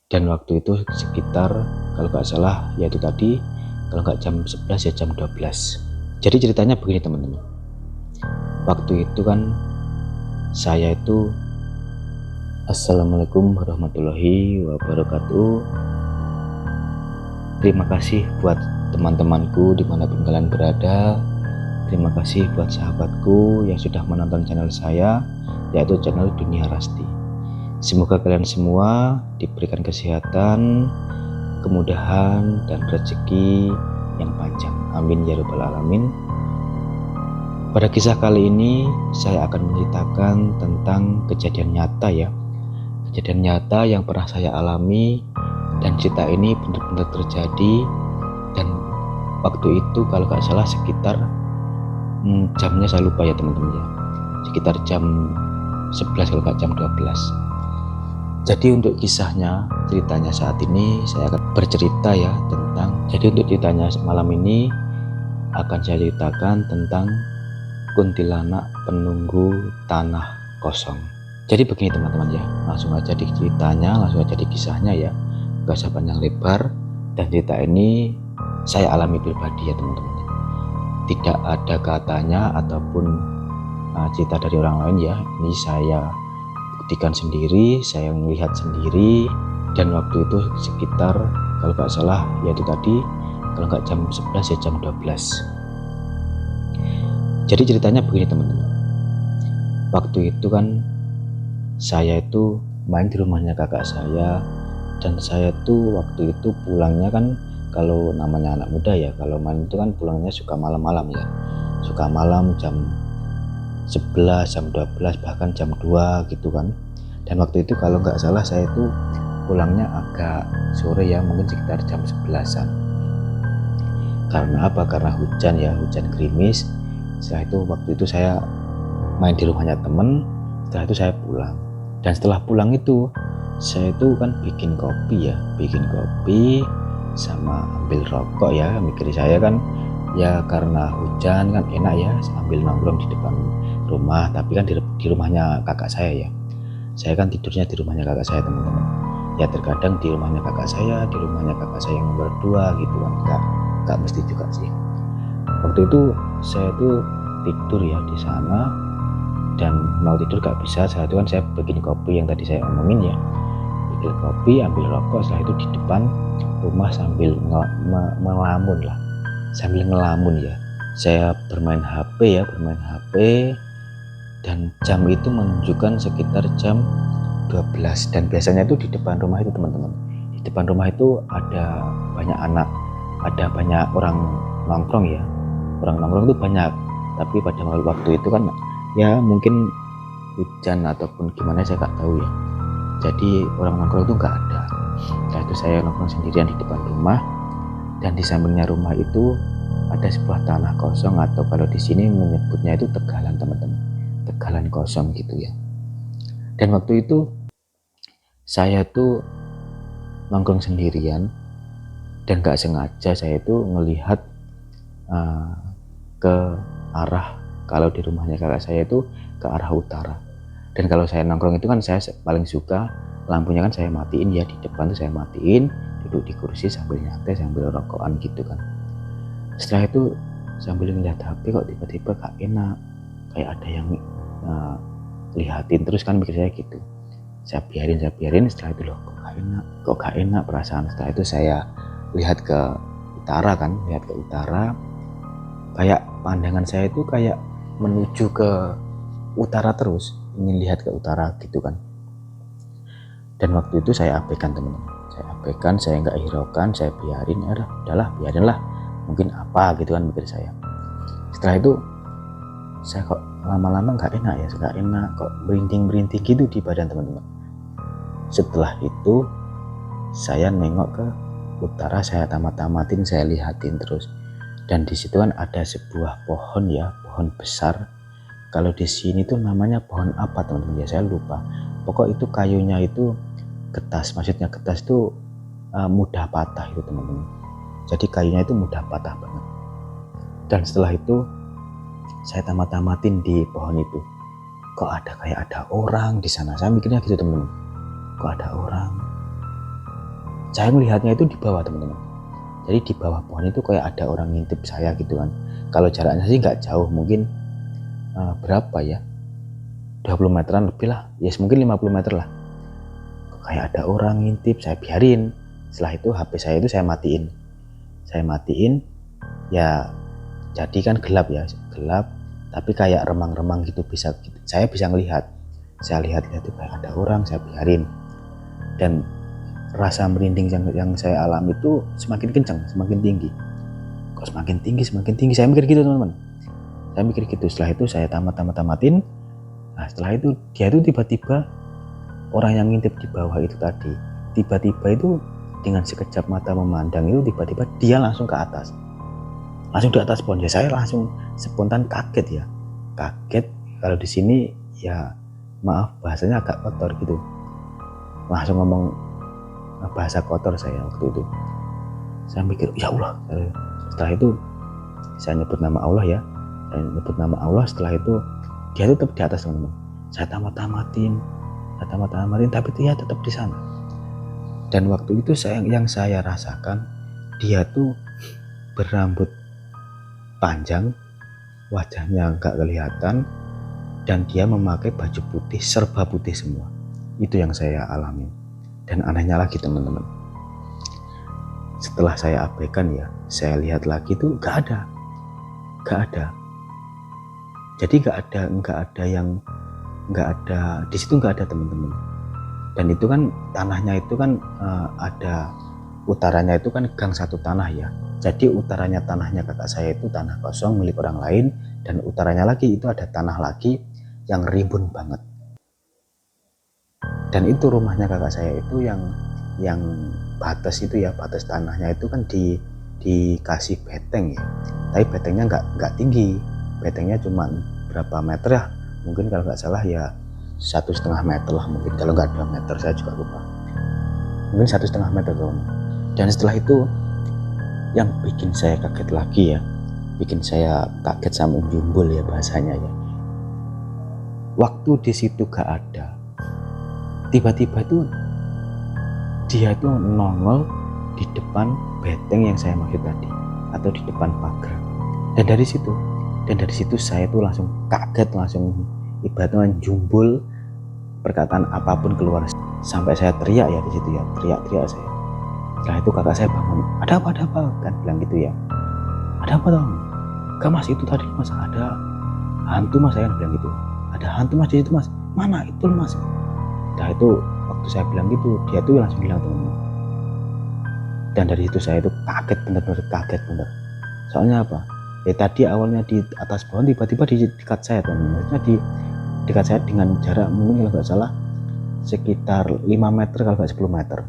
Dan waktu itu sekitar, kalau nggak salah ya itu tadi, kalau nggak jam 11 ya jam 12. Jadi ceritanya begini teman-teman, waktu itu kan saya itu, Assalamualaikum warahmatullahi wabarakatuh. Terima kasih buat teman-temanku dimanapun kalian berada. Terima kasih buat sahabatku yang sudah menonton channel saya, yaitu channel Dunia Rasti. Semoga kalian semua diberikan kesehatan, kemudahan, dan rezeki yang panjang. Amin ya rabbal alamin. Pada kisah kali ini saya akan menceritakan tentang kejadian nyata ya. Kejadian nyata yang pernah saya alami, dan cerita ini benar-benar terjadi. Dan waktu itu kalau nggak salah sekitar jamnya saya lupa ya teman-teman ya, sekitar jam 11 kalau nggak jam 12. Jadi untuk kisahnya, ceritanya saat ini saya akan bercerita ya tentang, jadi untuk ceritanya malam ini akan saya ceritakan tentang kuntilanak penunggu tanah kosong. Jadi begini teman-teman ya, langsung aja di ceritanya, langsung aja di kisahnya ya, gak usah panjang lebar. Dan cerita ini saya alami pribadi ya teman-teman, tidak ada katanya ataupun cerita dari orang lain ya. Ini saya buktikan sendiri, saya melihat sendiri. Dan waktu itu sekitar, kalau nggak salah ya itu tadi, kalau nggak jam 11 ya jam 12. Jadi ceritanya begini teman-teman, waktu itu kan saya itu main di rumahnya kakak saya. Dan saya tuh waktu itu pulangnya kan, kalau namanya anak muda ya, kalau main itu kan pulangnya suka malam-malam ya, suka malam jam 11, jam 12, bahkan jam 2 gitu kan. Dan waktu itu kalau nggak salah saya itu pulangnya agak sore ya, mungkin sekitar jam 11-an. Karena apa? Karena hujan ya, hujan gerimis. Setelah itu waktu itu saya main di rumahnya temen, setelah itu saya pulang. Dan setelah pulang itu saya itu kan bikin kopi sama ambil rokok ya, mikir saya kan ya, karena hujan kan enak ya sambil nongkrong di depan rumah. Tapi kan di rumahnya kakak saya ya, saya kan tidurnya di rumahnya kakak saya teman-teman ya. Terkadang di rumahnya kakak saya, di rumahnya kakak saya yang nomor 2 gitu kan, gak mesti juga sih. Waktu itu saya tuh tidur ya di sana, dan mau tidur gak bisa. Saat itu kan saya bikin kopi yang tadi saya omongin ya, bikin kopi, ambil rokok. Setelah itu di depan rumah sambil melamun lah, sambil ngelamun ya, saya bermain HP. Dan jam itu menunjukkan sekitar jam 12. Dan biasanya itu di depan rumah itu teman-teman, di depan rumah itu ada banyak orang nongkrong ya, orang nongkrong itu banyak. Tapi pada waktu itu kan ya mungkin hujan ataupun gimana saya nggak tahu ya, jadi orang nongkrong itu nggak ada. Setelah itu saya nongkrong sendirian di depan rumah, dan di sampingnya rumah itu ada sebuah tanah kosong, atau kalau di sini menyebutnya itu tegalan teman-teman, tegalan kosong gitu ya. Dan waktu itu saya tuh nongkrong sendirian, dan nggak sengaja saya itu ngelihat ke arah, kalau di rumahnya kakak saya itu ke arah utara. Dan kalau saya nongkrong itu kan saya paling suka lampunya kan saya matiin ya, di depan tuh saya matiin, duduk di kursi sambil nyantai sambil rokokan gitu kan. Setelah itu sambil ngeliat HP, kok tiba-tiba gak enak, kayak ada yang lihatin terus kan, mikir saya gitu. Saya biarin. Setelah itu loh, kok gak enak perasaan. Setelah itu saya lihat ke utara kan, kayak pandangan saya itu kayak menuju ke utara terus, ingin lihat ke utara gitu kan. Dan waktu itu saya abaikan teman-teman, saya nggak hiraukan, saya biarin, biarinlah, mungkin apa gitu kan, mikir saya. Setelah itu saya kok lama-lama nggak enak, kok merinding gitu di badan teman-teman. Setelah itu saya nengok ke utara, saya tamatin, saya lihatin terus. Dan di situ kan ada sebuah pohon ya, pohon besar. Kalau di sini tuh namanya pohon apa teman-teman ya, saya lupa. Pokok itu kayunya itu getas, maksudnya getas itu mudah patah itu teman-teman. Jadi kayunya itu mudah patah banget. Dan setelah itu saya tamatin di pohon itu, kok ada kayak ada orang di sana. Saya mikirnya gitu teman-teman, kok ada orang. Saya melihatnya itu di bawah teman-teman. Jadi di bawah pohon itu kayak ada orang ngintip saya gitu kan. Kalau jaraknya sih nggak jauh, mungkin berapa ya, 20 meteran lebih lah, yes mungkin 50 meter lah. Kayak ada orang ngintip, saya biarin. Setelah itu HP saya itu saya matiin ya. Jadi kan gelap ya, gelap tapi kayak remang-remang gitu, saya bisa ngelihat. Saya lihat-lihat itu kayak ada orang, saya biarin. Dan rasa merinding yang saya alami itu semakin kencang, semakin tinggi. Kok semakin tinggi, saya mikir gitu teman-teman. Saya mikir gitu. Setelah itu saya tamatin. Nah setelah itu dia itu tiba-tiba, orang yang ngintip di bawah itu tadi, tiba-tiba itu dengan sekejap mata memandang itu, tiba-tiba dia langsung ke atas, langsung di atas pohon. Ya saya langsung spontan kaget ya, kaget. Kalau di sini ya maaf bahasanya agak kotor gitu, langsung ngomong bahasa kotor saya waktu itu. Saya mikir ya Allah. Setelah itu saya nyebut nama Allah ya, setelah itu dia tetap di atas teman-teman. Saya tamatin tapi dia tetap di sana. Dan waktu itu yang saya rasakan, dia tuh berambut panjang, wajahnya nggak kelihatan, dan dia memakai baju putih, serba putih semua. Itu yang saya alami. Dan anehnya lagi teman-teman, setelah saya abaikan ya, saya lihat lagi tuh nggak ada. Jadi nggak ada di situ, nggak ada teman-teman. Dan itu kan tanahnya itu kan ada utaranya itu kan gang satu tanah ya. Jadi utaranya tanahnya kakak saya itu tanah kosong milik orang lain, dan utaranya lagi itu ada tanah lagi yang rimbun banget. Dan itu rumahnya kakak saya itu yang batas itu ya, batas tanahnya itu kan dikasih beteng ya. Tapi betengnya nggak tinggi, betengnya cuma berapa meter ya, mungkin kalau nggak salah ya 1,5 meter lah, mungkin kalau nggak 2 meter, saya juga lupa, mungkin 1,5 meter dong. Dan setelah itu yang bikin saya kaget lagi ya, bikin saya kaget sama jumbul ya bahasanya ya, waktu di situ gak ada, tiba-tiba tuh dia tuh nongol di depan beteng yang saya maksud tadi, atau di depan pagar. Dan dari situ saya tuh langsung kaget, langsung ibaratnya jumbul, perkataan apapun keluar, sampai saya teriak ya di situ ya, teriak saya. Setelah itu kakak saya bangun, ada apa kan bilang gitu ya, ada apa dong? Gak mas, itu tadi mas ada hantu mas, saya bilang gitu, ada hantu mas di situ mas. Mana itu mas? Nah itu waktu saya bilang gitu, dia tuh langsung bilang teman-teman. Dan dari situ saya itu kaget, bener-bener kaget bener. Soalnya apa? Ya tadi awalnya di atas pohon, tiba-tiba di dekat saya teman-teman. Maksudnya di dekat saya dengan jarak mungkin kalau nggak salah sekitar 5 meter, kalau nggak 10 meter.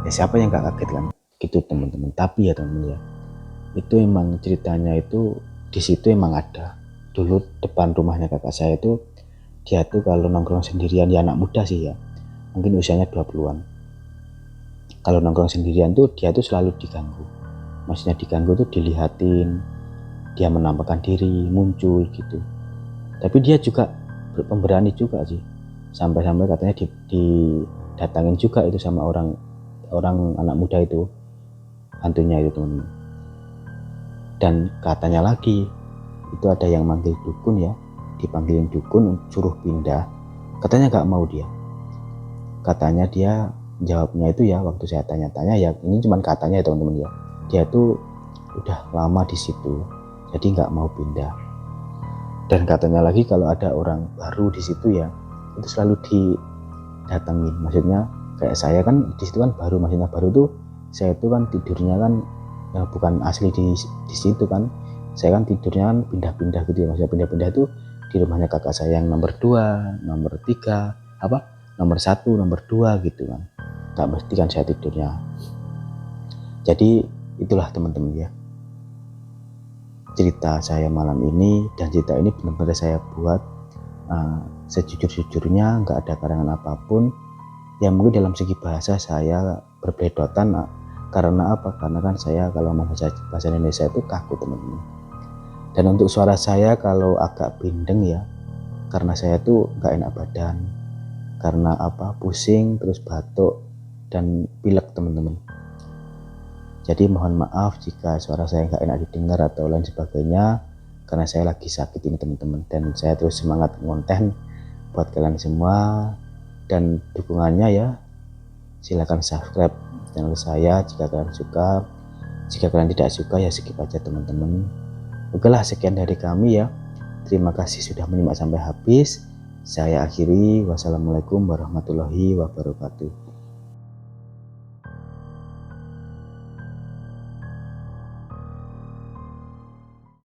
Ya siapa yang nggak kaget kan? Gitu teman-teman. Tapi ya teman-teman ya, itu emang ceritanya itu di situ emang ada. Dulu depan rumahnya kakak saya itu, dia tuh kalau nongkrong sendirian, ya anak muda sih ya, mungkin usianya 20-an. Kalau nongkrong sendirian tuh dia tuh selalu diganggu. Maksudnya diganggu tuh dilihatin, dia menampakkan diri, muncul gitu. Tapi dia juga pemberani juga sih. Sampai-sampai katanya didatangin juga itu sama orang anak muda itu, hantunya itu teman-teman. Dan katanya lagi itu ada yang manggil dukun ya, dipanggilin dukun suruh pindah. Katanya gak mau dia. Katanya dia jawabnya itu ya, waktu saya tanya-tanya ya, ini cuman katanya ya teman-teman ya, dia tuh udah lama di situ, jadi nggak mau pindah. Dan katanya lagi kalau ada orang baru di situ ya, itu selalu didatengin. Maksudnya kayak saya kan di situ kan baru, maksudnya baru tuh saya itu kan tidurnya kan ya bukan asli di situ kan, saya kan tidurnya kan pindah-pindah gitu ya. Maksudnya pindah-pindah itu di rumahnya kakak saya yang nomor 2, nomor 3, nomor 1, nomor 2 gitu kan, gak mesti kan saya tidurnya. Jadi itulah teman-teman ya, cerita saya malam ini. Dan cerita ini benar-benar saya buat sejujur-jujurnya, nggak ada karangan apapun ya. Mungkin dalam segi bahasa saya berbeledotan, karena apa? Karena kan saya kalau mau bahasa Indonesia itu kaku teman-teman. Dan untuk suara saya kalau agak bindeng ya, karena saya tuh nggak enak badan, karena apa, pusing terus batuk dan pilek teman-teman. Jadi mohon maaf jika suara saya nggak enak didengar atau lain sebagainya, karena saya lagi sakit ini teman-teman, dan saya terus semangat konten buat kalian semua. Dan dukungannya ya, silahkan subscribe channel saya jika kalian suka. Jika kalian tidak suka ya skip aja teman-teman. Oke lah, sekian dari kami ya. Terima kasih sudah menyimak sampai habis. Saya akhiri. Wassalamualaikum warahmatullahi wabarakatuh.